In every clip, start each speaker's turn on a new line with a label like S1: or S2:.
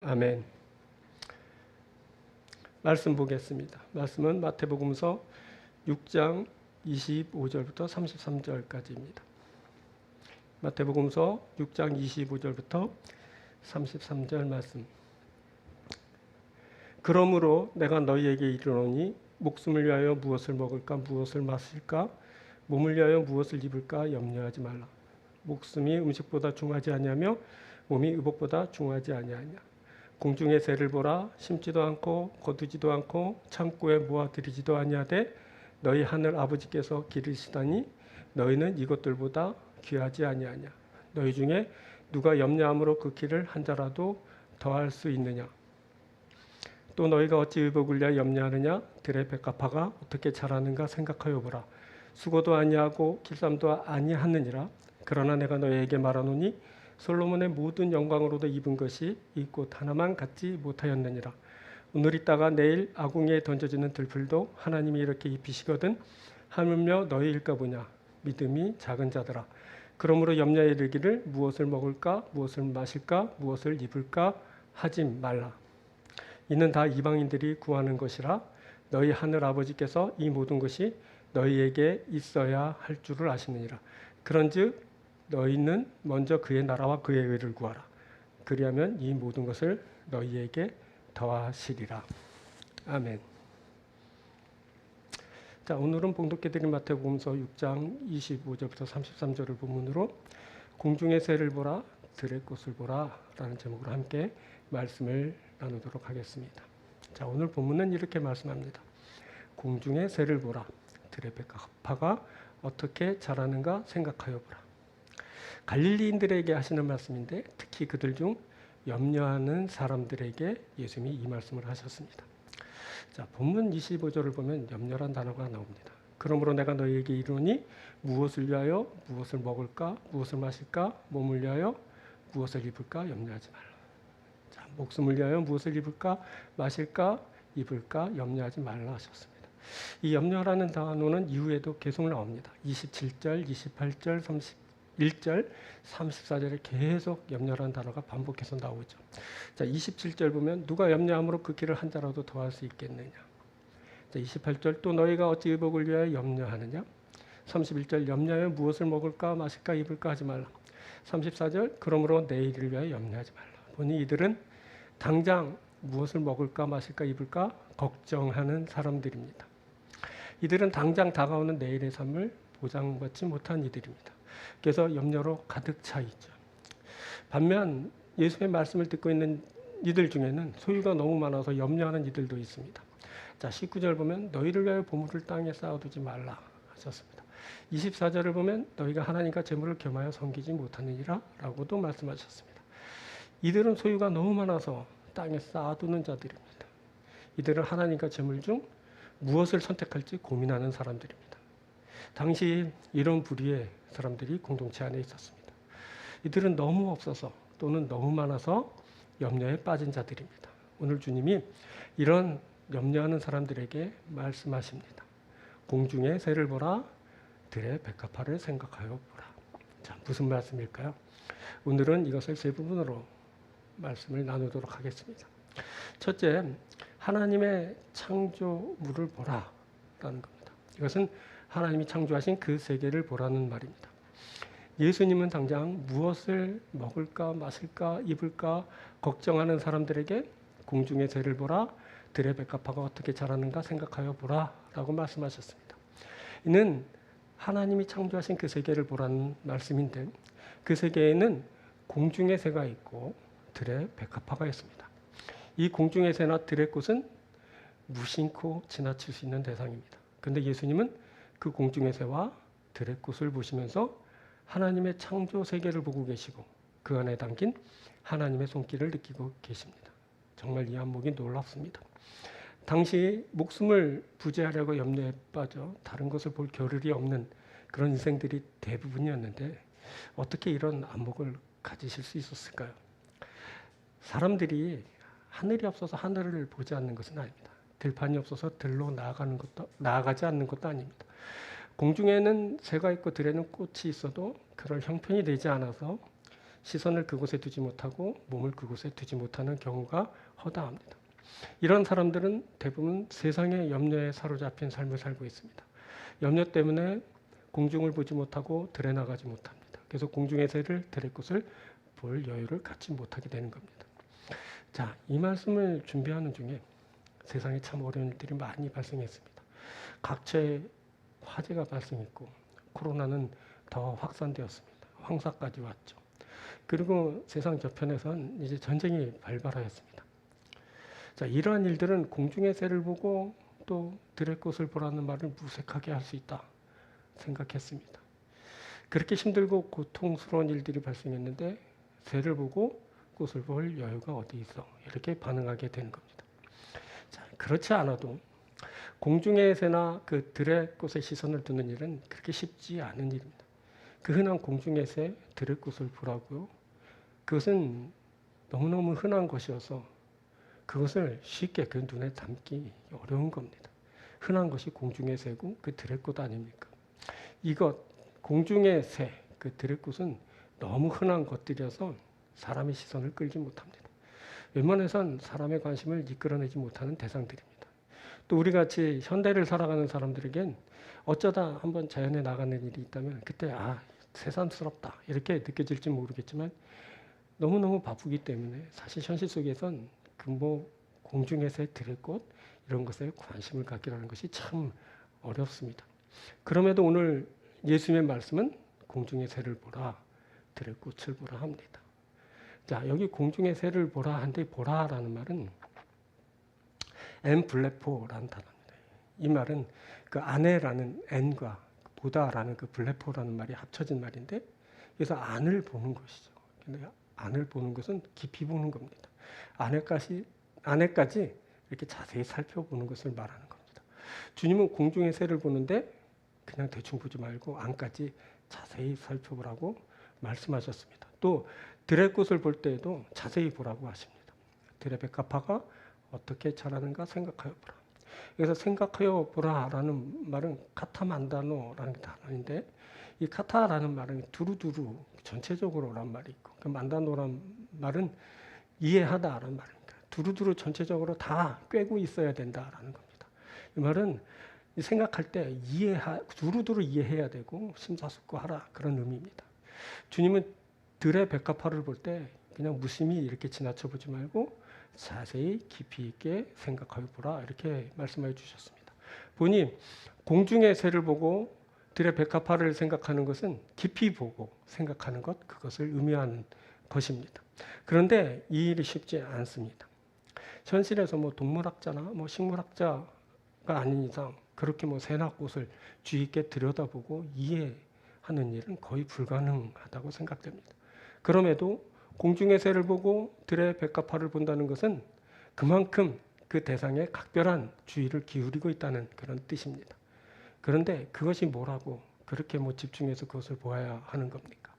S1: 아멘. 말씀 보겠습니다. 말씀은 마태복음서 6장 25절부터 33절까지입니다. 마태복음서 6장 25절부터 33절 말씀. 그러므로 내가 너희에게 이르노니 목숨을 위하여 무엇을 먹을까 무엇을 마실까 몸을 위하여 무엇을 입을까 염려하지 말라. 목숨이 음식보다 중하지 아니하며 몸이 의복보다 중하지 아니하냐. 공중의 새를 보라. 심지도 않고 거두지도 않고 창고에 모아들이지도 아니하되 너희 하늘 아버지께서 기르시다니 너희는 이것들보다 귀하지 아니하냐. 너희 중에 누가 염려함으로 그 길을 한 자라도 더할 수 있느냐. 또 너희가 어찌 의복을 위하여 염려하느냐. 들의 백합화가 어떻게 자라는가 생각하여 보라. 수고도 아니하고 길쌈도 아니하느니라. 그러나 내가 너희에게 말하노니 솔로몬의 모든 영광으로도 입은 것이 이 꽃 하나만 갖지 못하였느니라. 오늘 있다가 내일 아궁이에 던져지는 들풀도 하나님이 이렇게 입히시거든 하물며 너희일까 보냐. 믿음이 작은 자들아. 그러므로 염려에 이르기를 무엇을 먹을까 무엇을 마실까 무엇을 입을까 하지 말라. 이는 다 이방인들이 구하는 것이라. 너희 하늘 아버지께서 이 모든 것이 너희에게 있어야 할 줄을 아시느니라. 그런즉 너희는 먼저 그의 나라와 그의 의를 구하라. 그리하면 이 모든 것을 너희에게 더하시리라. 아멘. 자, 오늘은 봉독해드린 마태복음서 6장 25절부터 33절을 본문으로 공중의 새를 보라 들의 꽃을 보라 라는 제목으로 함께 말씀을 나누도록 하겠습니다. 자, 오늘 본문은 이렇게 말씀합니다. 공중의 새를 보라 들의 백합화가 어떻게 자라는가 생각하여 보라. 갈릴리인들에게 하시는 말씀인데 특히 그들 중 염려하는 사람들에게 예수님이 이 말씀을 하셨습니다. 자, 본문 25절을 보면 염려란 단어가 나옵니다. 그러므로 내가 너희에게 이르노니 무엇을 위하여 무엇을 먹을까 무엇을 마실까 몸을 위하여 무엇을 입을까 염려하지 말라. 자, 목숨을 위하여 무엇을 입을까 마실까 입을까 염려하지 말라 하셨습니다. 이 염려라는 단어는 이후에도 계속 나옵니다. 27절, 28절, 31절, 34절에 계속 염려라는 단어가 반복해서 나오죠. 자, 27절 보면 누가 염려함으로 그 길을 한 자라도 더할 수 있겠느냐. 자, 28절 또 너희가 어찌 의복을 위하여 염려하느냐. 31절 염려하여 무엇을 먹을까 마실까 입을까 하지 말라. 34절 그러므로 내일을 위하여 염려하지 말라. 보니 이들은 당장 무엇을 먹을까 마실까 입을까 걱정하는 사람들입니다. 이들은 당장 다가오는 내일의 삶을 보장받지 못한 이들입니다. 그래서 염려로 가득 차 있죠. 반면 예수의 말씀을 듣고 있는 이들 중에는 소유가 너무 많아서 염려하는 이들도 있습니다. 자, 19절 보면 너희를 위하여 보물을 땅에 쌓아두지 말라 하셨습니다. 24절을 보면 너희가 하나님과 재물을 겸하여 섬기지 못하느니라 라고도 말씀하셨습니다. 이들은 소유가 너무 많아서 땅에 쌓아두는 자들입니다. 이들은 하나님과 재물 중 무엇을 선택할지 고민하는 사람들입니다. 당시 이런 부류의 사람들이 공동체 안에 있었습니다. 이들은 너무 없어서 또는 너무 많아서 염려에 빠진 자들입니다. 오늘 주님이 이런 염려하는 사람들에게 말씀하십니다. 공중의 새를 보라 들의 백합화를 생각하여 보라. 자, 무슨 말씀일까요? 오늘은 이것을 세 부분으로 말씀을 나누도록 하겠습니다. 첫째, 하나님의 창조물을 보라라는 겁니다. 이것은 하나님이 창조하신 그 세계를 보라는 말입니다. 예수님은 당장 무엇을 먹을까 마실까 입을까 걱정하는 사람들에게 공중의 새를 보라 들의 백합화가 어떻게 자라는가 생각하여 보라 라고 말씀하셨습니다. 이는 하나님이 창조하신 그 세계를 보라는 말씀인데 그 세계에는 공중의 새가 있고 들의 백합화가 있습니다. 이 공중의 새나 들의 꽃은 무심코 지나칠 수 있는 대상입니다. 그런데 예수님은 그 공중의 새와 들의 꽃을 보시면서 하나님의 창조 세계를 보고 계시고 그 안에 담긴 하나님의 손길을 느끼고 계십니다. 정말 이 안목이 놀랍습니다. 당시 목숨을 부재하려고 염려에 빠져 다른 것을 볼 겨를이 없는 그런 인생들이 대부분이었는데 어떻게 이런 안목을 가지실 수 있었을까요? 사람들이 하늘이 없어서 하늘을 보지 않는 것은 아닙니다. 들판이 없어서 들로 나아가지 않는 것도 아닙니다. 공중에는 새가 있고 들에는 꽃이 있어도 그럴 형편이 되지 않아서 시선을 그곳에 두지 못하고 몸을 그곳에 두지 못하는 경우가 허다합니다. 이런 사람들은 대부분 세상의 염려에 사로잡힌 삶을 살고 있습니다. 염려 때문에 공중을 보지 못하고 들에 나가지 못합니다. 그래서 공중의 새를 들의 꽃을 볼 여유를 갖지 못하게 되는 겁니다. 자, 이 말씀을 준비하는 중에 세상에 참 어려운 일들이 많이 발생했습니다. 각처에 화재가 발생했고 코로나는 더 확산되었습니다. 황사까지 왔죠. 그리고 세상 저편에선 이제 전쟁이 발발하였습니다. 자, 이러한 일들은 공중의 새를 보고 또 들의 꽃을 보라는 말을 무색하게 할 수 있다 생각했습니다. 그렇게 힘들고 고통스러운 일들이 발생했는데 새를 보고 꽃을 볼 여유가 어디 있어? 이렇게 반응하게 되는 겁니다. 자, 그렇지 않아도 공중의 새나 그 들의 꽃에 시선을 두는 일은 그렇게 쉽지 않은 일입니다. 그 흔한 공중의 새, 들의 꽃을 보라고요. 그것은 너무너무 흔한 것이어서 그것을 쉽게 그 눈에 담기 어려운 겁니다. 흔한 것이 공중의 새고 그 들의 꽃 아닙니까? 이것 공중의 새, 그 들의 꽃은 너무 흔한 것들이어서 사람의 시선을 끌지 못합니다. 웬만해선 사람의 관심을 이끌어내지 못하는 대상들입니다. 또 우리 같이 현대를 살아가는 사람들에겐 어쩌다 한번 자연에 나가는 일이 있다면 그때 새삼스럽다 이렇게 느껴질지 모르겠지만 너무너무 바쁘기 때문에 사실 현실 속에선 그 공중의 새, 들의 꽃 이런 것에 관심을 갖기라는 것이 참 어렵습니다. 그럼에도 오늘 예수님의 말씀은 공중의 새를 보라, 들의 꽃을 보라 합니다. 자, 여기 공중의 새를 보라 한데 보라라는 말은 엠블레포라는 단어입니다. 이 말은 그 안에라는 N과 보다라는 그 블레포라는 말이 합쳐진 말인데 그래서 안을 보는 것이죠. 근데 안을 보는 것은 깊이 보는 겁니다. 안에까지 이렇게 자세히 살펴보는 것을 말하는 겁니다. 주님은 공중의 새를 보는데 그냥 대충 보지 말고 안까지 자세히 살펴보라고 말씀하셨습니다. 또 들의 꽃을 볼 때에도 자세히 보라고 하십니다. 들의 백합화가 어떻게 자라는가 생각하여 보라. 그래서 생각하여 보라라는 말은 카타만다노라는 단어인데 이 카타라는 말은 두루두루 전체적으로란 말이 있고 그 만다노란 말은 이해하다라는 말입니다. 두루두루 전체적으로 다 꿰고 있어야 된다라는 겁니다. 이 말은 생각할 때 두루두루 이해해야 되고 심사숙고하라 그런 의미입니다. 주님은 들의 백합화를 볼 때 그냥 무심히 이렇게 지나쳐 보지 말고 자세히 깊이 있게 생각하여 보라 이렇게 말씀해 주셨습니다. 보니 공중의 새를 보고 들의 백합화를 생각하는 것은 깊이 보고 생각하는 것 그것을 의미하는 것입니다. 그런데 이 일이 쉽지 않습니다. 현실에서 동물학자나 식물학자가 아닌 이상 그렇게 새나 꽃을 주의 있게 들여다보고 이해하는 일은 거의 불가능하다고 생각됩니다. 그럼에도 공중의 새를 보고 들의 백합화를 본다는 것은 그만큼 그 대상에 각별한 주의를 기울이고 있다는 그런 뜻입니다. 그런데 그것이 뭐라고 그렇게 집중해서 그것을 보아야 하는 겁니까?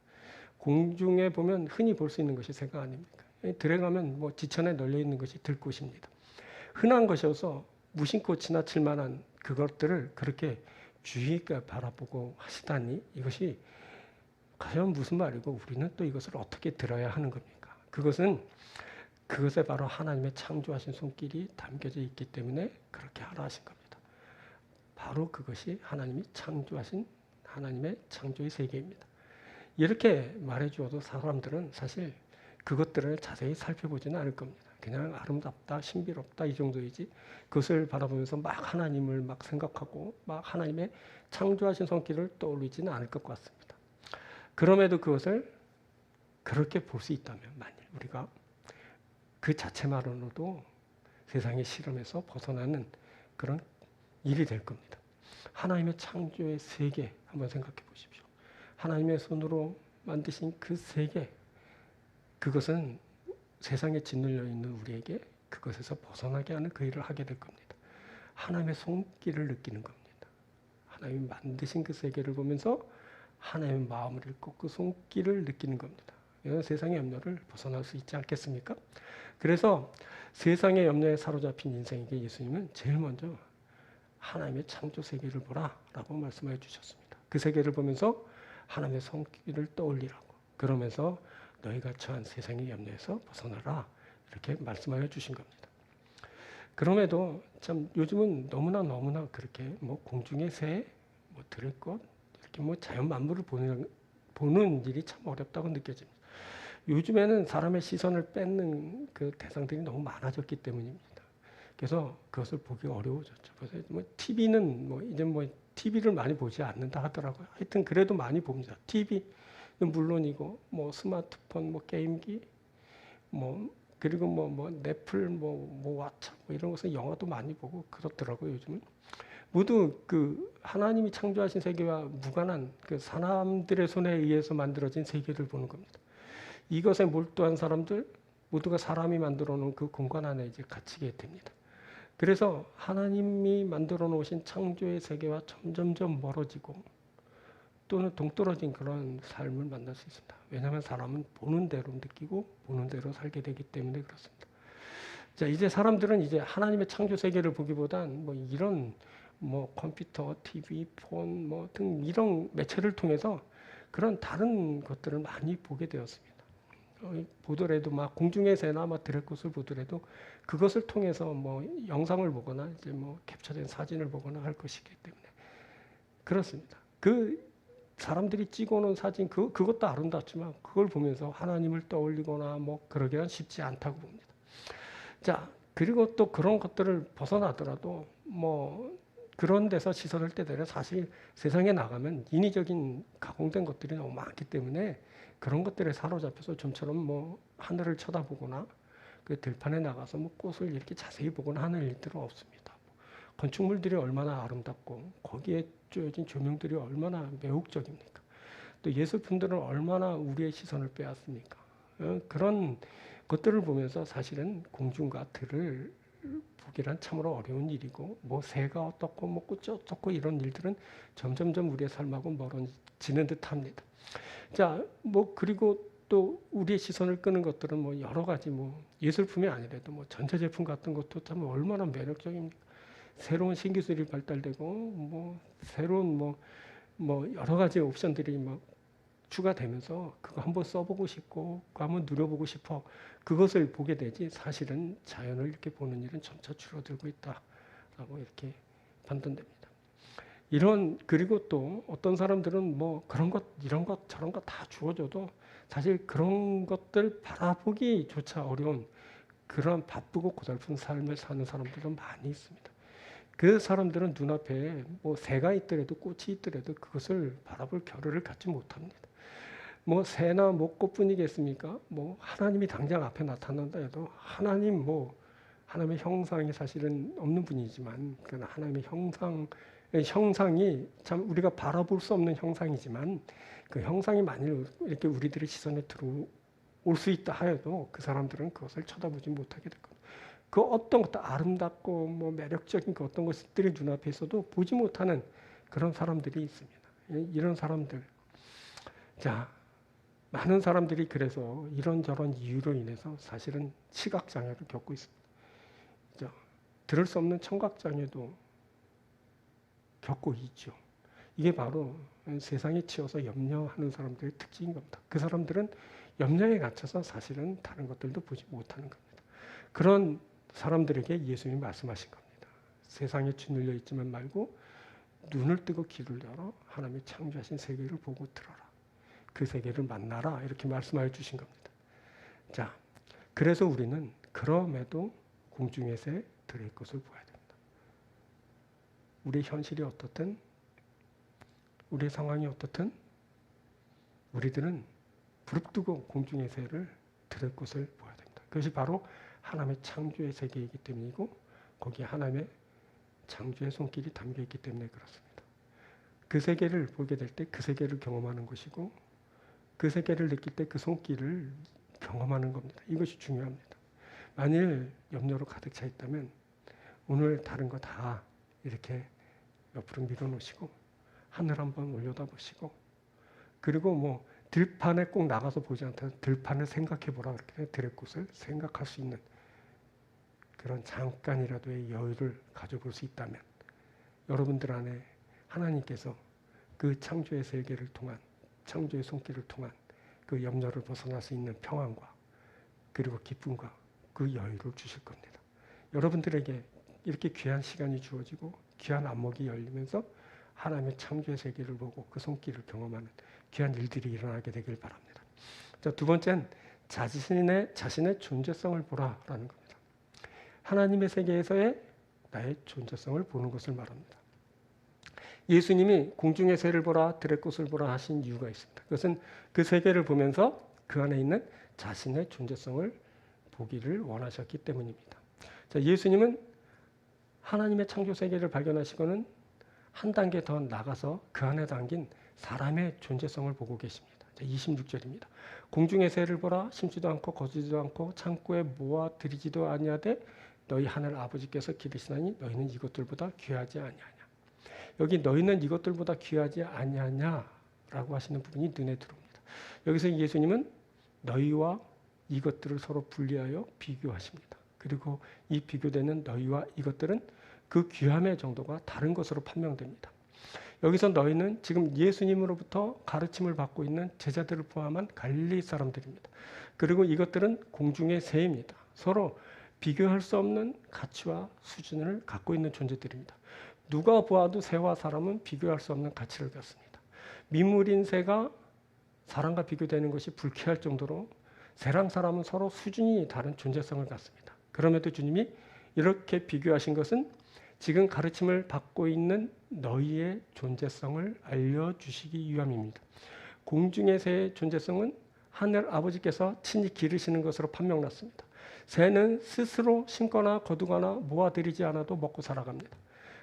S1: 공중에 보면 흔히 볼 수 있는 것이 새가 아닙니까? 들에 가면 지천에 널려 있는 것이 들꽃입니다. 흔한 것이어서 무심코 지나칠 만한 그것들을 그렇게 주의 있게 바라보고 하시다니 이것이 과연 무슨 말이고 우리는 또 이것을 어떻게 들어야 하는 겁니까? 그것에 바로 하나님의 창조하신 손길이 담겨져 있기 때문에 그렇게 하라 하신 겁니다. 바로 그것이 하나님이 창조하신 하나님의 창조의 세계입니다. 이렇게 말해 주어도 사람들은 사실 그것들을 자세히 살펴보지는 않을 겁니다. 그냥 아름답다, 신비롭다 이 정도이지 그것을 바라보면서 막 하나님을 막 생각하고 막 하나님의 창조하신 손길을 떠올리지는 않을 것 같습니다. 그럼에도 그것을 그렇게 볼 수 있다면 만일 우리가 그 자체만으로도 세상의 실험에서 벗어나는 그런 일이 될 겁니다. 하나님의 창조의 세계 한번 생각해 보십시오. 하나님의 손으로 만드신 그 세계 그것은 세상에 짓눌려 있는 우리에게 그것에서 벗어나게 하는 그 일을 하게 될 겁니다. 하나님의 손길을 느끼는 겁니다. 하나님이 만드신 그 세계를 보면서 하나님의 마음을 읽고 그 손길을 느끼는 겁니다. 이런 세상의 염려를 벗어날 수 있지 않겠습니까? 그래서 세상의 염려에 사로잡힌 인생에게 예수님은 제일 먼저 하나님의 창조 세계를 보라 라고 말씀해 주셨습니다. 그 세계를 보면서 하나님의 손길을 떠올리라고 그러면서 너희가 처한 세상의 염려에서 벗어나라 이렇게 말씀하여 주신 겁니다. 그럼에도 참 요즘은 너무나 그렇게 뭐 공중의 새, 뭐 들의 꽃 이렇게 뭐 자연 만물을 보는 일이 참 어렵다고 느껴집니다. 요즘에는 사람의 시선을 뺏는 그 대상들이 너무 많아졌기 때문입니다. 그래서 그것을 보기 어려워졌죠. 그래서 뭐 TV는 뭐 이제 뭐 TV를 많이 보지 않는다 하더라고요. 하여튼 그래도 많이 봅니다. TV는 물론이고 뭐 스마트폰, 뭐 게임기, 뭐 그리고 뭐 넷플, 뭐 왓챠 뭐 이런 것은 영화도 많이 보고 그렇더라고요. 요즘은 모두 그 하나님이 창조하신 세계와 무관한 그 사람들의 손에 의해서 만들어진 세계를 보는 겁니다. 이것에 몰두한 사람들 모두가 사람이 만들어 놓은 그 공간 안에 이제 갇히게 됩니다. 그래서 하나님이 만들어 놓으신 창조의 세계와 점점점 멀어지고 또는 동떨어진 그런 삶을 만날 수 있습니다. 왜냐하면 사람은 보는 대로 느끼고 보는 대로 살게 되기 때문에 그렇습니다. 자, 이제 사람들은 이제 하나님의 창조 세계를 보기보단 뭐 이런 뭐 컴퓨터, TV, 폰 뭐 등 이런 매체를 통해서 그런 다른 것들을 많이 보게 되었습니다. 보더라도 막 공중의 새나 막 들의 꽃을 보더라도 그것을 통해서 뭐 영상을 보거나 이제 뭐 캡처된 사진을 보거나 할 것이기 때문에 그렇습니다. 그 사람들이 찍어놓은 사진 그것도 아름답지만 그걸 보면서 하나님을 떠올리거나 뭐 그러기는 쉽지 않다고 봅니다. 자, 그리고 또 그런 것들을 벗어나더라도 뭐 그런 데서 시선을 떼더라 사실 세상에 나가면 인위적인 가공된 것들이 너무 많기 때문에 그런 것들에 사로잡혀서 좀처럼 뭐 하늘을 쳐다보거나 그 들판에 나가서 뭐 꽃을 이렇게 자세히 보거나 하는 일들은 없습니다. 건축물들이 얼마나 아름답고 거기에 쪼여진 조명들이 얼마나 매혹적입니까? 또 예술품들은 얼마나 우리의 시선을 빼앗습니까? 그런 것들을 보면서 사실은 공중과 들을 보기란 참으로 어려운 일이고 뭐 새가 어떻고 뭐 꽃이 어떻고 이런 일들은 점점점 우리의 삶하고 멀어지는 듯합니다. 자, 뭐 그리고 또 우리의 시선을 끄는 것들은 뭐 여러 가지 뭐 예술품이 아니라도 뭐 전자제품 같은 것도 참 얼마나 매력적입니까? 새로운 신기술이 발달되고 뭐 새로운 뭐 여러 가지 옵션들이 막 추가되면서 그거 한번 써보고 싶고 그거 한번 누려보고 싶어 그것을 보게 되지 사실은 자연을 이렇게 보는 일은 점차 줄어들고 있다라고 이렇게 판단됩니다. 그리고 또 어떤 사람들은 뭐 그런 것 이런 것 저런 것 다 주어져도 사실 그런 것들 바라보기조차 어려운 그런 바쁘고 고달픈 삶을 사는 사람들도 많이 있습니다. 그 사람들은 눈앞에 뭐 새가 있더라도 꽃이 있더라도 그것을 바라볼 겨를을 갖지 못합니다. 뭐 새나 뭐 꽃뿐이겠습니까? 뭐 하나님이 당장 앞에 나타난다 해도 하나님의 형상이 사실은 없는 분이지만 그 하나님의 형상이 참 우리가 바라볼 수 없는 형상이지만 그 형상이 만일 이렇게 우리들의 시선에 들어올 수 있다 하여도 그 사람들은 그것을 쳐다보지 못하게 될 겁니다. 그 어떤 것도 아름답고 뭐 매력적인 그 어떤 것들이 눈앞에 있어도 보지 못하는 그런 사람들이 있습니다. 이런 사람들. 자, 많은 사람들이 그래서 이런저런 이유로 인해서 사실은 시각장애를 겪고 있습니다. 들을 수 없는 청각장애도 겪고 있죠. 이게 바로 세상에 치여서 염려하는 사람들의 특징인 겁니다. 그 사람들은 염려에 갇혀서 사실은 다른 것들도 보지 못하는 겁니다. 그런 사람들에게 예수님이 말씀하신 겁니다. 세상에 짓눌려 있지만 말고 눈을 뜨고 귀를 열어 하나님이 창조하신 세계를 보고 들어라. 그 세계를 만나라. 이렇게 말씀하여 주신 겁니다. 자, 그래서 우리는 그럼에도 공중의 새, 들의 것을 보아야 됩니다. 우리의 현실이 어떻든 우리의 상황이 어떻든 우리들은 부릅뜨고 공중의 새를 들의 것을 보아야 됩니다. 그것이 바로 하나님의 창조의 세계이기 때문이고 거기에 하나님의 창조의 손길이 담겨 있기 때문에 그렇습니다. 그 세계를 보게 될 때 그 세계를 경험하는 것이고 그 세계를 느낄 때 그 손길을 경험하는 겁니다. 이것이 중요합니다. 만일 염려로 가득 차 있다면 오늘 다른 거 다 이렇게 옆으로 밀어놓으시고 하늘 한번 올려다 보시고 그리고 뭐 들판에 꼭 나가서 보지 않더라도 들판을 생각해 보라 그렇게 들의 꽃을 생각할 수 있는 그런 잠깐이라도의 여유를 가져볼 수 있다면 여러분들 안에 하나님께서 그 창조의 세계를 통한 창조의 손길을 통한 그 염려를 벗어날 수 있는 평안과 그리고 기쁨과 그 여유를 주실 겁니다. 여러분들에게 이렇게 귀한 시간이 주어지고 귀한 안목이 열리면서 하나님의 창조의 세계를 보고 그 손길을 경험하는 귀한 일들이 일어나게 되길 바랍니다. 자, 두 번째는 자신의 존재성을 보라라는 겁니다. 하나님의 세계에서의 나의 존재성을 보는 것을 말합니다. 예수님이 공중의 새를 보라 들의 꽃을 보라 하신 이유가 있습니다. 그것은 그 세계를 보면서 그 안에 있는 자신의 존재성을 보기를 원하셨기 때문입니다. 자, 예수님은 하나님의 창조 세계를 발견하시고는 한 단계 더 나가서 그 안에 담긴 사람의 존재성을 보고 계십니다. 26절입니다. 공중의 새를 보라 심지도 않고 거두지도 않고 창고에 모아 들이지도 아니하되 너희 하늘 아버지께서 기르시나니 너희는 이것들보다 귀하지 아니하냐. 여기 너희는 이것들보다 귀하지 아니하냐라고 하시는 부분이 눈에 들어옵니다. 여기서 예수님은 너희와 이것들을 서로 분리하여 비교하십니다. 그리고 이 비교되는 너희와 이것들은 그 귀함의 정도가 다른 것으로 판명됩니다. 여기서 너희는 지금 예수님으로부터 가르침을 받고 있는 제자들을 포함한 갈릴리 사람들입니다. 그리고 이것들은 공중의 새입니다. 서로 비교할 수 없는 가치와 수준을 갖고 있는 존재들입니다. 누가 보아도 새와 사람은 비교할 수 없는 가치를 갖습니다. 미물인 새가 사람과 비교되는 것이 불쾌할 정도로 새랑 사람은 서로 수준이 다른 존재성을 갖습니다. 그럼에도 주님이 이렇게 비교하신 것은 지금 가르침을 받고 있는 너희의 존재성을 알려주시기 위함입니다. 공중의 새의 존재성은 하늘 아버지께서 친히 기르시는 것으로 판명났습니다. 새는 스스로 심거나 거두거나 모아들이지 않아도 먹고 살아갑니다.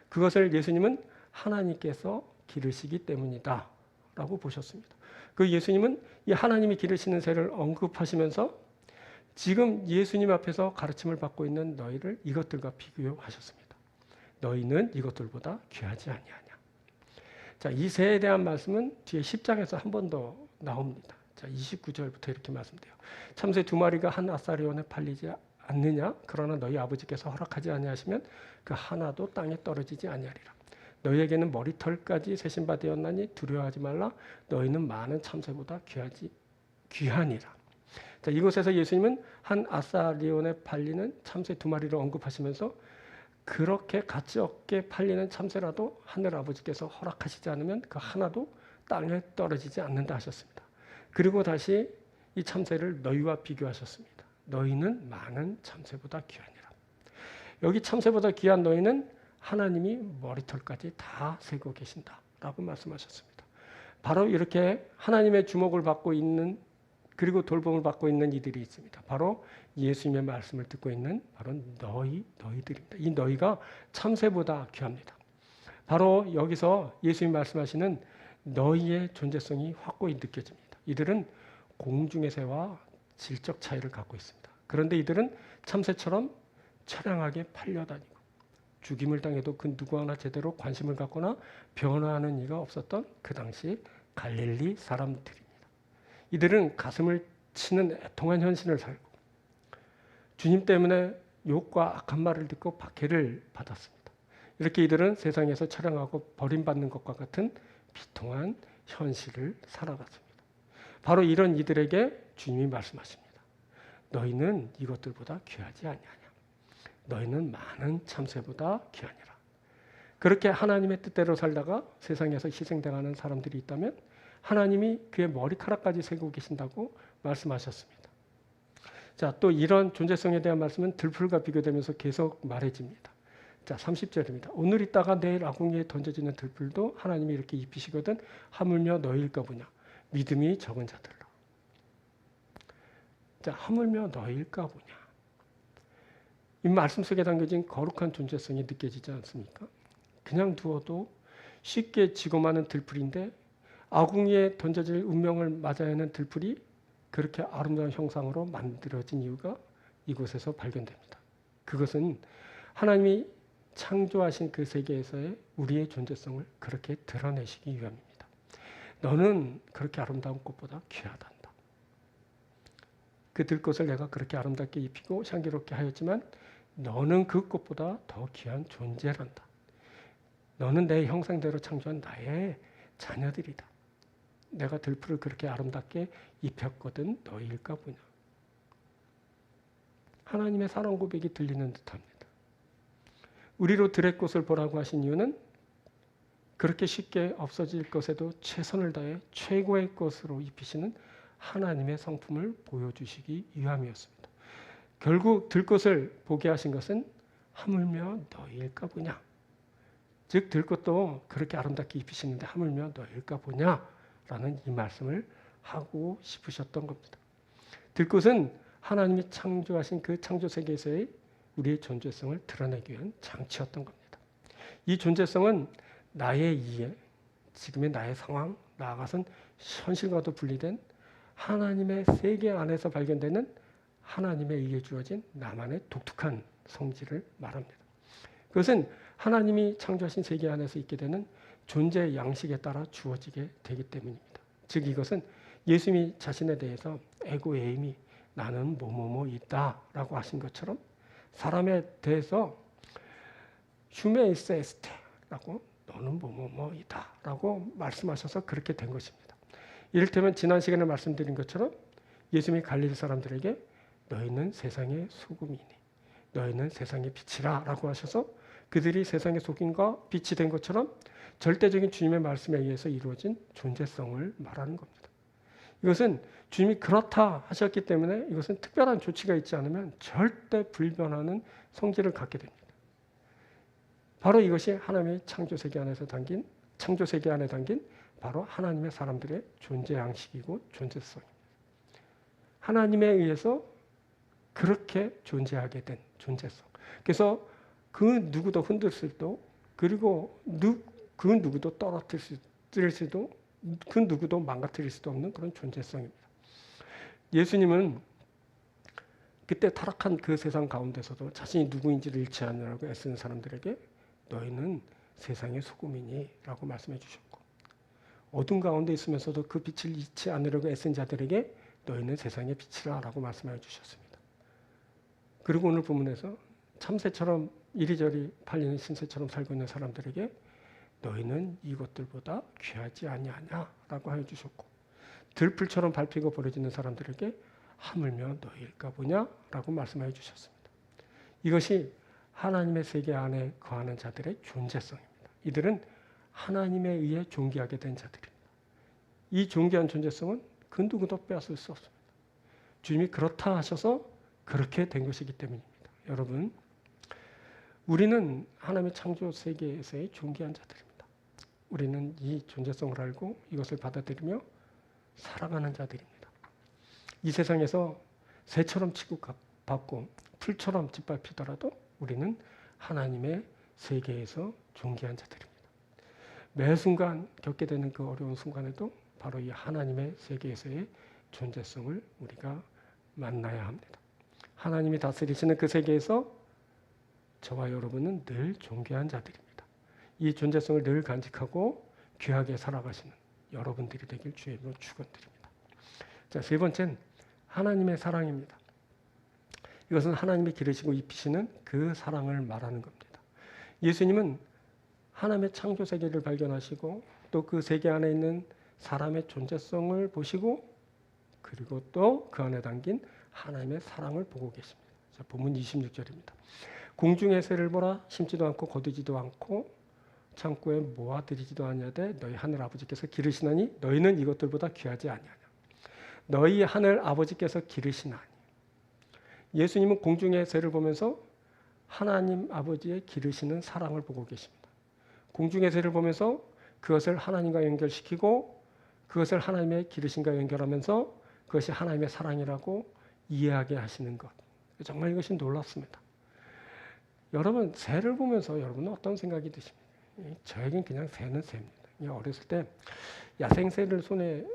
S1: 그것을 예수님은 하나님께서 기르시기 때문이다 라고 보셨습니다. 그 예수님은 이 하나님이 기르시는 새를 언급하시면서 지금 예수님 앞에서 가르침을 받고 있는 너희를 이것들과 비교하셨습니다. 너희는 이것들보다 귀하지 아니하냐. 자, 이 새에 대한 말씀은 뒤에 10장에서 한 번 더 나옵니다. 자, 29절부터 이렇게 말씀돼요. 참새 두 마리가 한 아사리온에 팔리지 않느냐? 그러나 너희 아버지께서 허락하지 아니하시면 그 하나도 땅에 떨어지지 아니하리라. 너희에게는 머리털까지 세신 바 되었나니 두려워하지 말라. 너희는 많은 참새보다 귀하니라. 자, 이곳에서 예수님은 한 아사리온에 팔리는 참새 두 마리를 언급하시면서 그렇게 가치 없게 팔리는 참새라도 하늘 아버지께서 허락하시지 않으면 그 하나도 땅에 떨어지지 않는다 하셨습니다. 그리고 다시 이 참새를 너희와 비교하셨습니다. 너희는 많은 참새보다 귀하니라. 여기 참새보다 귀한 너희는 하나님이 머리털까지 다 세고 계신다라고 말씀하셨습니다. 바로 이렇게 하나님의 주목을 받고 있는 그리고 돌봄을 받고 있는 이들이 있습니다. 바로 예수님의 말씀을 듣고 있는 바로 너희들입니다. 이 너희가 참새보다 귀합니다. 바로 여기서 예수님이 말씀하시는 너희의 존재성이 확고히 느껴집니다. 이들은 공중의 새와 질적 차이를 갖고 있습니다. 그런데 이들은 참새처럼 처량하게 팔려다니고 죽임을 당해도 그 누구 하나 제대로 관심을 갖거나 변화하는 이가 없었던 그 당시 갈릴리 사람들입니다. 이들은 가슴을 치는 애통한 현실을 살고 주님 때문에 욕과 악한 말을 듣고 박해를 받았습니다. 이렇게 이들은 세상에서 처량하고 버림받는 것과 같은 비통한 현실을 살아갔습니다. 바로 이런 이들에게 주님이 말씀하십니다. 너희는 이것들보다 귀하지 아니하냐. 너희는 많은 참새보다 귀하니라. 그렇게 하나님의 뜻대로 살다가 세상에서 희생당하는 사람들이 있다면 하나님이 그의 머리카락까지 세고 계신다고 말씀하셨습니다. 자, 또 이런 존재성에 대한 말씀은 들풀과 비교되면서 계속 말해집니다. 자, 30절입니다. 오늘 있다가 내일 아궁이에 던져지는 들풀도 하나님이 이렇게 입히시거든 하물며 너희일까 보냐. 믿음이 적은 자들로. 자, 하물며 너희일까 보냐. 이 말씀 속에 담겨진 거룩한 존재성이 느껴지지 않습니까? 그냥 두어도 쉽게 지고 마는 들풀인데 아궁이에 던져질 운명을 맞아야 하는 들풀이 그렇게 아름다운 형상으로 만들어진 이유가 이곳에서 발견됩니다. 그것은 하나님이 창조하신 그 세계에서의 우리의 존재성을 그렇게 드러내시기 위함입니다. 너는 그렇게 아름다운 꽃보다 귀하단다. 그 들꽃을 내가 그렇게 아름답게 입히고 향기롭게 하였지만 너는 그 꽃보다 더 귀한 존재란다. 너는 내 형상대로 창조한 나의 자녀들이다. 내가 들풀을 그렇게 아름답게 입혔거든 너희일까 보냐. 하나님의 사랑 고백이 들리는 듯합니다. 우리로 들의 꽃을 보라고 하신 이유는 그렇게 쉽게 없어질 것에도 최선을 다해 최고의 것으로 입히시는 하나님의 성품을 보여주시기 위함이었습니다. 결국 들꽃을 보게 하신 것은 하물며 너희일까 보냐. 즉 들꽃도 그렇게 아름답게 입히시는데 하물며 너희일까 보냐 라는 이 말씀을 하고 싶으셨던 겁니다. 들꽃은 하나님이 창조하신 그 창조세계에서의 우리의 존재성을 드러내기 위한 장치였던 겁니다. 이 존재성은 나의 이해, 지금의 나의 상황, 나아가선 현실과도 분리된 하나님의 세계 안에서 발견되는 하나님에 의해 주어진 나만의 독특한 성질을 말합니다. 그것은 하나님이 창조하신 세계 안에서 있게 되는 존재 양식에 따라 주어지게 되기 때문입니다. 즉 이것은 예수님이 자신에 대해서 에고 에이미 나는 뭐뭐뭐 있다라고 하신 것처럼 사람에 대해서 휴메이스 에스테라고 너는 뭐뭐뭐이다라고 말씀하셔서 그렇게 된 것입니다. 이를테면 지난 시간에 말씀드린 것처럼 예수님이 갈릴리 사람들에게 너희는 세상의 소금이니 너희는 세상의 빛이라 라고 하셔서 그들이 세상의 소금과 빛이 된 것처럼 절대적인 주님의 말씀에 의해서 이루어진 존재성을 말하는 겁니다. 이것은 주님이 그렇다 하셨기 때문에 이것은 특별한 조치가 있지 않으면 절대 불변하는 성질을 갖게 됩니다. 바로 이것이 하나님의 창조세계 안에 담긴 바로 하나님의 사람들의 존재 양식이고 존재성입니다. 하나님에 의해서 그렇게 존재하게 된 존재성. 그래서 그 누구도 흔들 수도 그리고 그 누구도 떨어뜨릴 수도 그 누구도 망가뜨릴 수도 없는 그런 존재성입니다. 예수님은 그때 타락한 그 세상 가운데서도 자신이 누구인지를 잃지 않으라고 애쓰는 사람들에게 너희는 세상의 소금이니 라고 말씀해 주셨고 어둠 가운데 있으면서도 그 빛을 잃지 않으려고 애쓴 자들에게 너희는 세상의 빛이라 라고 말씀해 주셨습니다. 그리고 오늘 본문에서 참새처럼 이리저리 팔리는 신새처럼 살고 있는 사람들에게 너희는 이것들보다 귀하지 아니하냐 라고 하여 주셨고 들풀처럼 밟히고 버려지는 사람들에게 하물며 너희일까 보냐 라고 말씀하여 주셨습니다. 이것이 하나님의 세계 안에 거하는 자들의 존재성입니다. 이들은 하나님에 의해 존귀하게 된 자들입니다. 이 존귀한 존재성은 그 누구도 빼앗을 수 없습니다. 주님이 그렇다 하셔서 그렇게 된 것이기 때문입니다. 여러분, 우리는 하나님의 창조 세계에서의 존귀한 자들입니다. 우리는 이 존재성을 알고 이것을 받아들이며 살아가는 자들입니다. 이 세상에서 새처럼 취급받고 풀처럼 짓밟히더라도 우리는 하나님의 세계에서 존귀한 자들입니다. 매 순간 겪게 되는 그 어려운 순간에도 바로 이 하나님의 세계에서의 존재성을 우리가 만나야 합니다. 하나님이 다스리시는 그 세계에서 저와 여러분은 늘 존귀한 자들입니다. 이 존재성을 늘 간직하고 귀하게 살아가시는 여러분들이 되길 주의 이름으로 축원드립니다. 자, 세 번째는 하나님의 사랑입니다. 이것은 하나님이 기르시고 입히시는 그 사랑을 말하는 겁니다. 예수님은 하나님의 창조 세계를 발견하시고 또 그 세계 안에 있는 사람의 존재성을 보시고 그리고 또 그 안에 담긴 하나님의 사랑을 보고 계십니다. 자, 본문 26절입니다. 공중의 새를 보라 심지도 않고 거두지도 않고 창고에 모아들이지도 아니하되 너희 하늘 아버지께서 기르시나니 너희는 이것들보다 귀하지 아니하냐. 너희 하늘 아버지께서 기르시나니. 예수님은 공중의 새를 보면서 하나님 아버지의 기르시는 사랑을 보고 계십니다. 공중의 새를 보면서 그것을 하나님과 연결시키고 그것을 하나님의 기르심과 연결하면서 그것이 하나님의 사랑이라고 이해하게 하시는 것. 정말 이것이 놀랍습니다. 여러분, 새를 보면서 여러분은 어떤 생각이 드십니까? 저에겐 그냥 새는 새입니다. 어렸을 때 야생새를 손에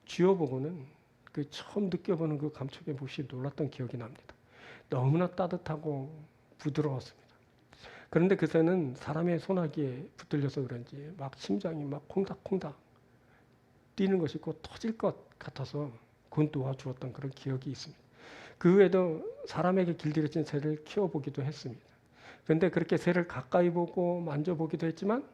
S1: 쥐어보고는 그 처음 느껴보는 그 감촉에 몹시 놀랐던 기억이 납니다. 너무나 따뜻하고 부드러웠습니다. 그런데 그 새는 사람의 손아귀에 붙들려서 그런지 막 심장이 막 콩닥콩닥 뛰는 것이 곧 터질 것 같아서 그건 도와주었던 그런 기억이 있습니다. 그 외에도 사람에게 길들여진 새를 키워보기도 했습니다. 그런데 그렇게 새를 가까이 보고 만져보기도 했지만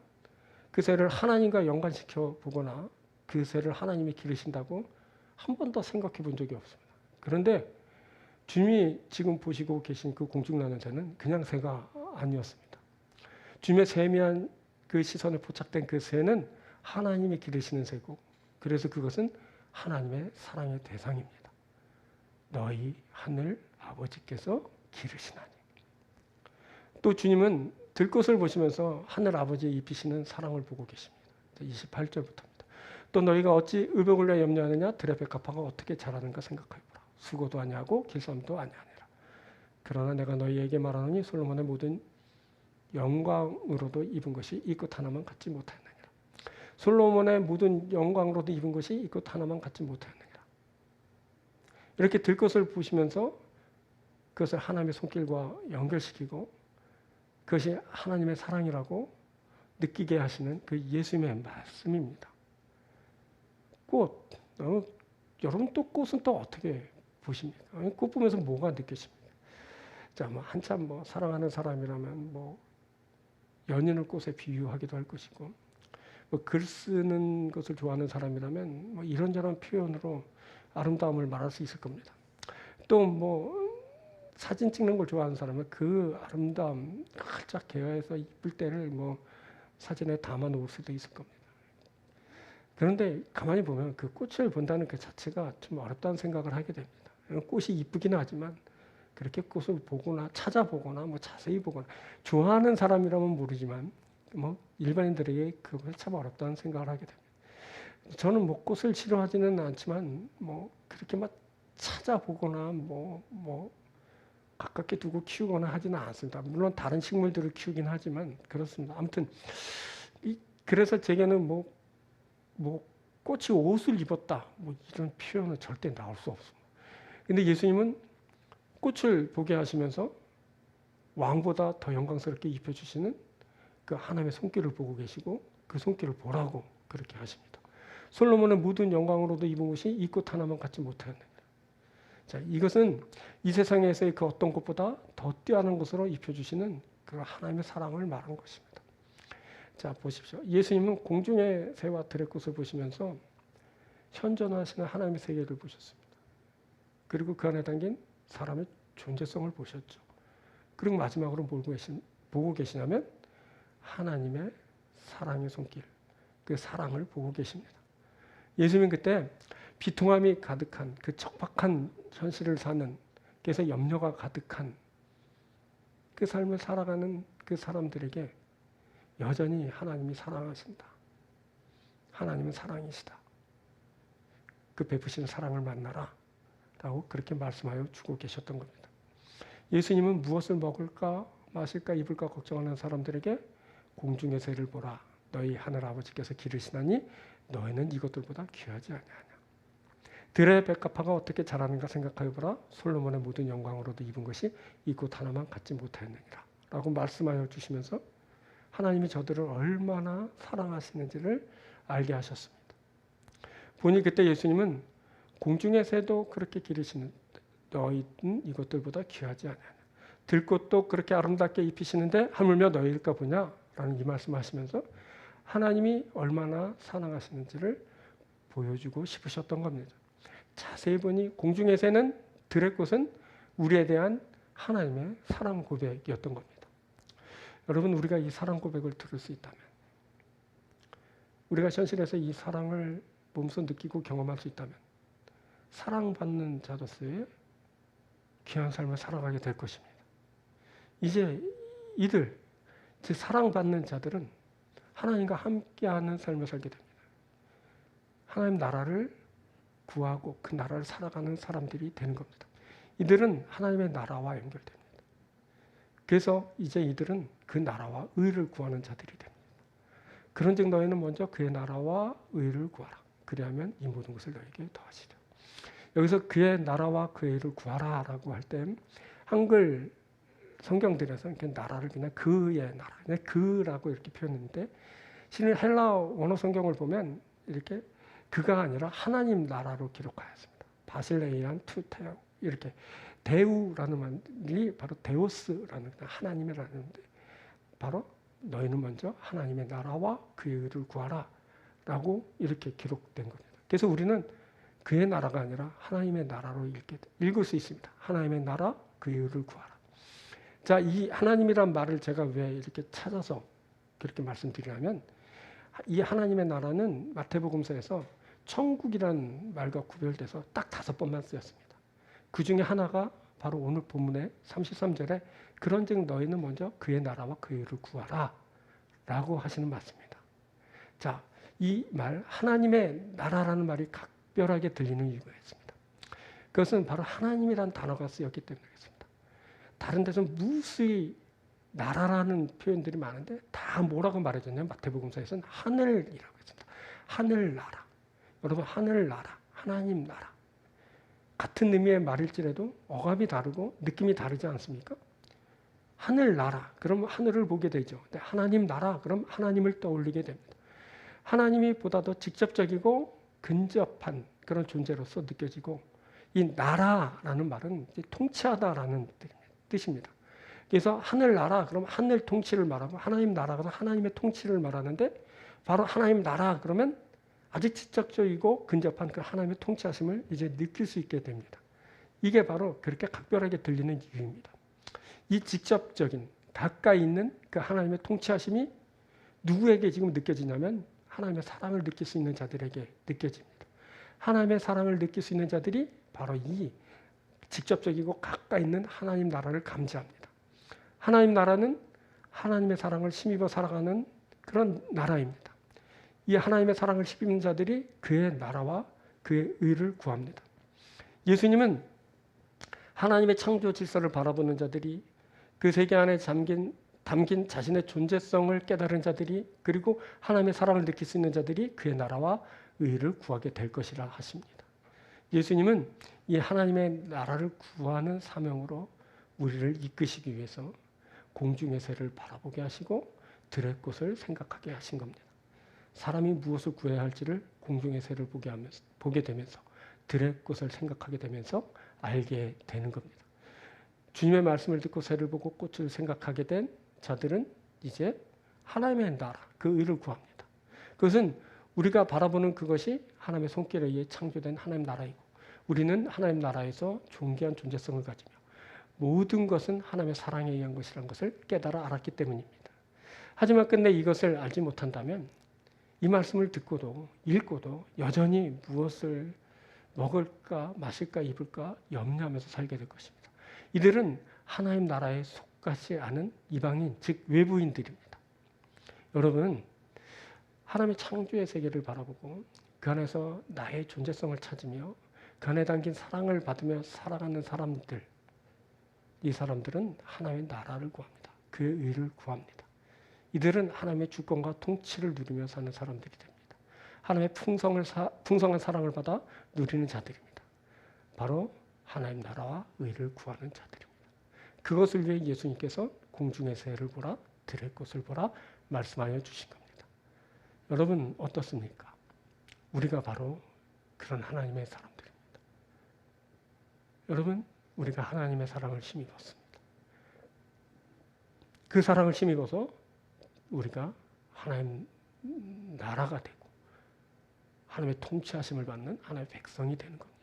S1: 그 새를 하나님과 연관시켜 보거나 그 새를 하나님이 기르신다고 한 번도 생각해 본 적이 없습니다. 그런데 주님이 지금 보시고 계신 그 공중나는 새는 그냥 새가 아니었습니다. 주님의 세미한 그 시선에 포착된 그 새는 하나님이 기르시는 새고, 그래서 그것은 하나님의 사랑의 대상입니다. 너희 하늘 아버지께서 기르시나니. 또 주님은 들것을 보시면서 하늘 아버지의 입히시는 사랑을 보고 계십니다. 28절부터입니다. 또 너희가 어찌 의복을 위하여 염려하느냐? 들의 백합화가 어떻게 자라는가 생각하여보라. 수고도 아니하고 길쌈도 아니하니라. 그러나 내가 너희에게 말하노니 솔로몬의 모든 영광으로도 입은 것이 이 꽃 하나만 갖지 못하였느니라. 솔로몬의 모든 영광으로도 입은 것이 이 꽃 하나만 갖지 못하였느니라. 이렇게 들것을 보시면서 그것을 하나님의 손길과 연결시키고 그것이 하나님의 사랑이라고 느끼게 하시는 그 예수님의 말씀입니다. 꽃, 여러분 또 꽃은 또 어떻게 보십니까? 꽃 보면서 뭐가 느껴집니까? 자, 한참 사랑하는 사람이라면 연인을 꽃에 비유하기도 할 것이고, 글 쓰는 것을 좋아하는 사람이라면 이런저런 표현으로 아름다움을 말할 수 있을 겁니다. 또 사진 찍는 걸 좋아하는 사람은 그 아름다움 활짝 개화해서 이쁠 때를 사진에 담아 놓을 수도 있을 겁니다. 그런데 가만히 보면 그 꽃을 본다는 그 자체가 좀 어렵다는 생각을 하게 됩니다. 꽃이 이쁘긴 하지만 그렇게 꽃을 보거나 찾아보거나 자세히 보거나 좋아하는 사람이라면 모르지만 일반인들에게 그게 참 어렵다는 생각을 하게 됩니다. 저는 꽃을 싫어하지는 않지만 그렇게 찾아보거나 가깝게 두고 키우거나 하지는 않습니다. 물론 다른 식물들을 키우긴 하지만 그렇습니다. 아무튼 그래서 제게는 꽃이 옷을 입었다 이런 표현은 절대 나올 수 없습니다. 근데 예수님은 꽃을 보게 하시면서 왕보다 더 영광스럽게 입혀주시는 그 하나님의 손길을 보고 계시고 그 손길을 보라고 그렇게 하십니다. 솔로몬의 모든 영광으로도 입은 것이 이 꽃 하나만 갖지 못하였느니라. 자, 이것은 이 세상에서의 그 어떤 것보다 더 뛰어난 것으로 입혀주시는 그 하나님의 사랑을 말한 것입니다. 자, 보십시오. 예수님은 공중의 새와 들의 꽃을 보시면서 현존하시는 하나님의 세계를 보셨습니다. 그리고 그 안에 담긴 사람의 존재성을 보셨죠. 그리고 마지막으로 보고 계시냐면 하나님의 사랑의 손길, 그 사랑을 보고 계십니다. 예수님은 그때 비통함이 가득한 그 척박한 현실을 사는, 그래서 염려가 가득한 그 삶을 살아가는 그 사람들에게 여전히 하나님이 사랑하신다. 하나님은 사랑이시다. 그 베푸시는 사랑을 만나라. 라고 그렇게 말씀하여 주고 계셨던 겁니다. 예수님은 무엇을 먹을까, 마실까, 입을까 걱정하는 사람들에게 공중의 새를 보라. 너희 하늘 아버지께서 기르시나니 너희는 이것들보다 귀하지 아니하냐. 들의 백합화가 어떻게 자라는가 생각하여 보라. 솔로몬의 모든 영광으로도 입은 것이 이 꽃 하나만 갖지 못하였느니라. 라고 말씀하여 주시면서 하나님이 저들을 얼마나 사랑하시는지를 알게 하셨습니다. 보니 그때 예수님은 공중의 새도 그렇게 기르시는 너희는 이것들보다 귀하지 아니하냐. 들꽃도 그렇게 아름답게 입히시는데 하물며 너희일까 보냐. 라는 이 말씀하시면서 하나님이 얼마나 사랑하시는지를 보여주고 싶으셨던 겁니다. 자세히 보니 공중의 새는 들의 꽃은 우리에 대한 하나님의 사랑 고백이었던 겁니다. 여러분, 우리가 이 사랑 고백을 들을 수 있다면, 우리가 현실에서 이 사랑을 몸소 느끼고 경험할 수 있다면 사랑받는 자로서의 귀한 삶을 살아가게 될 것입니다. 이제 즉 사랑받는 자들은 하나님과 함께하는 삶을 살게 됩니다. 하나님 나라를 구하고 그 나라를 살아가는 사람들이 되는 겁니다. 이들은 하나님의 나라와 연결됩니다. 그래서 이제 이들은 그 나라와 의를 구하는 자들이 됩니다. 그런즉 너희는 먼저 그의 나라와 의를 구하라. 그리하면 이 모든 것을 너에게 더하시리라. 여기서 그의 나라와 그의 의를 구하라 라고 할 때 한글 성경들에서 나라를 그냥 그의 나라, 그냥 그라고 이렇게 표현했는데 실은 헬라어 원어 성경을 보면 이렇게 그가 아니라 하나님 나라로 기록하였습니다. 바실레이안 투테오 이렇게 데우라는 말이 바로 데오스라는 하나님이라는데 바로 너희는 먼저 하나님의 나라와 그의 의를 구하라 라고 이렇게 기록된 겁니다. 그래서 우리는 그의 나라가 아니라 하나님의 나라로 읽을 수 있습니다. 하나님의 나라, 그의 의를 구하라. 자, 이 하나님이란 말을 제가 왜 이렇게 찾아서 그렇게 말씀드리냐면, 이 하나님의 나라는 마태복음서에서 천국이라는 말과 구별돼서 딱 5번만 쓰였습니다. 그 중에 하나가 바로 오늘 본문의 33절에 그런즉 너희는 먼저 그의 나라와 그의 의를 구하라 라고 하시는 말씀입니다. 자, 이 말 하나님의 나라라는 말이 각별하게 들리는 이유가 있습니다. 그것은 바로 하나님이란 단어가 쓰였기 때문이겠습니다. 다른 데서는 무수히 나라라는 표현들이 많은데 다 뭐라고 말해줬냐면 마태복음서에서는 하늘이라고 했습니다. 하늘나라. 여러분, 하늘나라, 하나님 나라. 같은 의미의 말일지라도 어감이 다르고 느낌이 다르지 않습니까? 하늘나라, 그럼 하늘을 보게 되죠. 근데 하나님 나라, 그럼 하나님을 떠올리게 됩니다. 하나님이 보다 더 직접적이고 근접한 그런 존재로서 느껴지고, 이 나라라는 말은 통치하다라는 뜻입니다. 그래서 하늘나라, 그럼 하늘 통치를 말하고, 하나님 나라가 하나님의 통치를 말하는데, 바로 하나님 나라 그러면 아주 직접적이고 근접한 그 하나님의 통치하심을 이제 느낄 수 있게 됩니다. 이게 바로 그렇게 각별하게 들리는 이유입니다. 이 직접적인 가까이 있는 그 하나님의 통치하심이 누구에게 지금 느껴지냐면 하나님의 사랑을 느낄 수 있는 자들에게 느껴집니다. 하나님의 사랑을 느낄 수 있는 자들이 바로 이 직접적이고 가까이 있는 하나님 나라를 감지합니다. 하나님 나라는 하나님의 사랑을 힘입어 살아가는 그런 나라입니다. 이 하나님의 사랑을 힘입는 자들이 그의 나라와 그의 의를 구합니다. 예수님은 하나님의 창조 질서를 바라보는 자들이, 그 세계 안에 담긴 자신의 존재성을 깨달은 자들이, 그리고 하나님의 사랑을 느낄 수 있는 자들이 그의 나라와 의를 구하게 될 것이라 하십니다. 예수님은 이 하나님의 나라를 구하는 사명으로 우리를 이끄시기 위해서 공중의 새를 바라보게 하시고 들의 꽃을 생각하게 하신 겁니다. 사람이 무엇을 구해야 할지를 공중의 새를 보게 되면서 들의 꽃을 생각하게 되면서 알게 되는 겁니다. 주님의 말씀을 듣고 새를 보고 꽃을 생각하게 된 자들은 이제 하나님의 나라, 그 의를 구합니다. 그것은 우리가 바라보는 그것이 하나님의 손길에 의해 창조된 하나님 나라이고, 우리는 하나님 나라에서 존귀한 존재성을 가지며 모든 것은 하나님의 사랑에 의한 것이라는 것을 깨달아 알았기 때문입니다. 하지만 끝내 이것을 알지 못한다면 이 말씀을 듣고도 읽고도 여전히 무엇을 먹을까 마실까 입을까 염려하면서 살게 될 것입니다. 이들은 하나님 나라에 속하지 않은 이방인, 즉 외부인들입니다. 여러분, 하나님의 창조의 세계를 바라보고 그 안에서 나의 존재성을 찾으며 그 안에 담긴 사랑을 받으며 살아가는 사람들, 이 사람들은 하나님의 나라를 구합니다. 그의 의를 구합니다. 이들은 하나님의 주권과 통치를 누리며 사는 사람들이 됩니다. 하나님의 풍성한 사랑을 받아 누리는 자들입니다. 바로 하나님 나라와 의를 구하는 자들입니다. 그것을 위해 예수님께서 공중의 새를 보라, 들의 꽃을 보라 말씀하여 주신 겁니다. 여러분 어떻습니까? 우리가 바로 그런 하나님의 사람들입니다. 여러분, 우리가 하나님의 사랑을 힘입었습니다. 그 사랑을 힘입어서 우리가 하나님 나라가 되고 하나님의 통치하심을 받는 하나님의 백성이 되는 겁니다.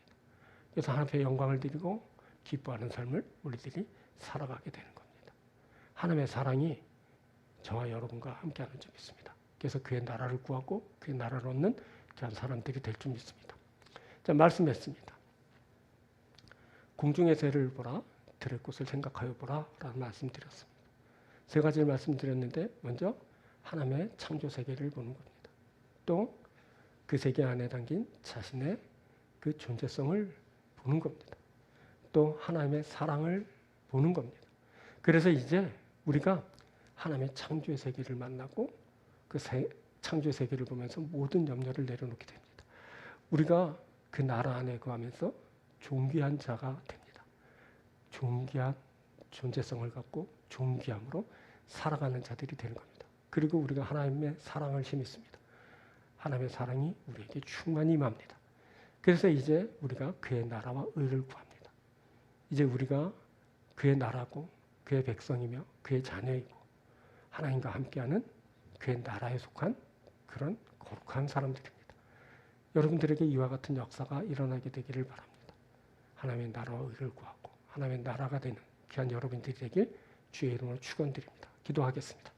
S1: 그래서 하나님의 영광을 드리고 기뻐하는 삶을 우리들이 살아가게 되는 겁니다. 하나님의 사랑이 저와 여러분과 함께하는 줄 믿습니다. 그래서 그의 나라를 구하고 그의 나라를 얻는 그런 사람들이 될 줄 믿습니다. 자, 말씀했습니다. 공중의 새를 보라, 들의 꽃을 생각하여 보라 라는 말씀드렸습니다. 세 가지를 말씀드렸는데, 먼저 하나님의 창조 세계를 보는 겁니다. 또 그 세계 안에 담긴 자신의 그 존재성을 보는 겁니다. 또 하나님의 사랑을 보는 겁니다. 그래서 이제 우리가 하나님의 창조의 세계를 만나고 그 창조의 세계를 보면서 모든 염려를 내려놓게 됩니다. 우리가 그 나라 안에 거하면서 존귀한 자가 됩니다. 존귀한 존재성을 갖고 존귀함으로 살아가는 자들이 되는 겁니다. 그리고 우리가 하나님의 사랑을 힘입습니다. 하나님의 사랑이 우리에게 충만히 임합니다. 그래서 이제 우리가 그의 나라와 의를 구합니다. 이제 우리가 그의 나라고 그의 백성이며 그의 자녀이고 하나님과 함께하는 그의 나라에 속한 그런 거룩한 사람들입니다. 여러분들에게 이와 같은 역사가 일어나게 되기를 바랍니다. 하나님의 나라와 의를 구하고 하나님의 나라가 되는 귀한 여러분들이 되길 주의 이름으로 축원드립니다. 기도하겠습니다.